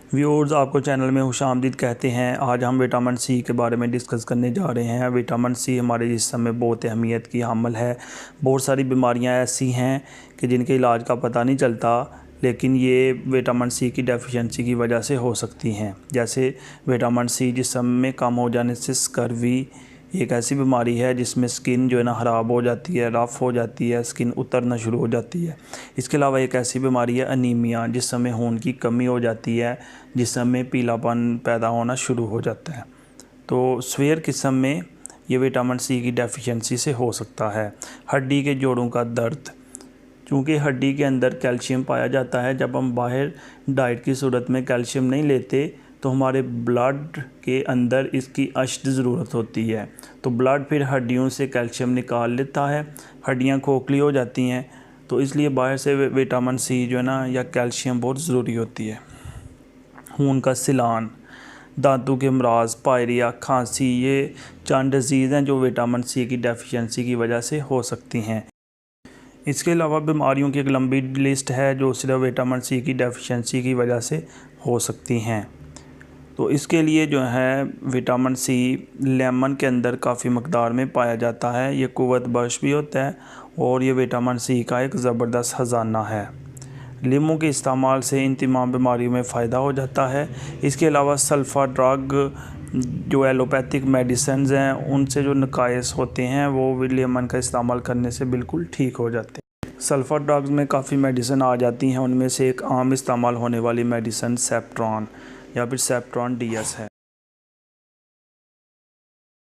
Viewers, आपको channel में खुशामदीद कहते हैं। आज हम विटामिन सी के बारे में डिस्कस करने जा रहे हैं। विटामिन सी हमारे जिस्म में बहुत अहमियत की हामिल है। बहुत सारी बीमारियां ऐसी हैं कि जिनके इलाज का पता नहीं चलता, लेकिन ये विटामिन सी की डेफिशिएंसी की वजह से हो सकती हैं। जैसे विटामिन सी जिस्म में कम हो जाने से स्कर्वी एक ऐसी बीमारी है जिसमें स्किन जो है ना ख़राब हो जाती है, रफ़ हो जाती है, स्किन उतरना शुरू हो जाती है। इसके अलावा एक ऐसी बीमारी है अनीमिया, जिसमें खून की कमी हो जाती है, जिसमें पीलापन पैदा होना शुरू हो जाता है। तो सवेयर किस्म में ये विटामिन सी की डेफिशिएंसी से हो सकता है। हड्डी के जोड़ों का दर्द, चूँकि हड्डी के अंदर कैल्शियम पाया जाता है। जब हम बाहर डाइट की सूरत में कैल्शियम नहीं लेते तो हमारे ब्लड के अंदर इसकी अशद ज़रूरत होती है। तो ब्लड फिर हड्डियों से कैल्शियम निकाल लेता है, हड्डियां खोखली हो जाती हैं। तो इसलिए बाहर से विटामिन सी जो है ना या कैल्शियम बहुत ज़रूरी होती है। खून का सिलान, दांतों के अमराज, पायरिया, खांसी, ये चंद डिजीज़ हैं जो विटामिन सी की डेफिशिएंसी की वजह से हो सकती हैं। इसके अलावा बीमारियों की एक लंबी लिस्ट है जो सिर्फ विटामिन सी की डेफिशिएंसी की वजह से हो सकती हैं। तो इसके लिए जो है विटामिन सी लेमन के अंदर काफ़ी मकदार में पाया जाता है। ये क़ुव्वत बख्श भी होता है और ये विटामिन सी का एक ज़बरदस्त ख़जाना है। लीमू के इस्तेमाल से इन तमाम बीमारियों में फ़ायदा हो जाता है। इसके अलावा सल्फ़ा ड्रग जो एलोपैथिक मेडिसिन हैं उनसे जो नकायस होते हैं वो लेमन का इस्तेमाल करने से बिल्कुल ठीक हो जाते हैं। सल्फ़ा ड्रग्स में काफ़ी मेडिसिन आ जाती हैं। उनमें से एक आम इस्तेमाल होने वाली मेडिसिन सेप्ट्रॉन या फिर सेप्ट्रॉन DS है।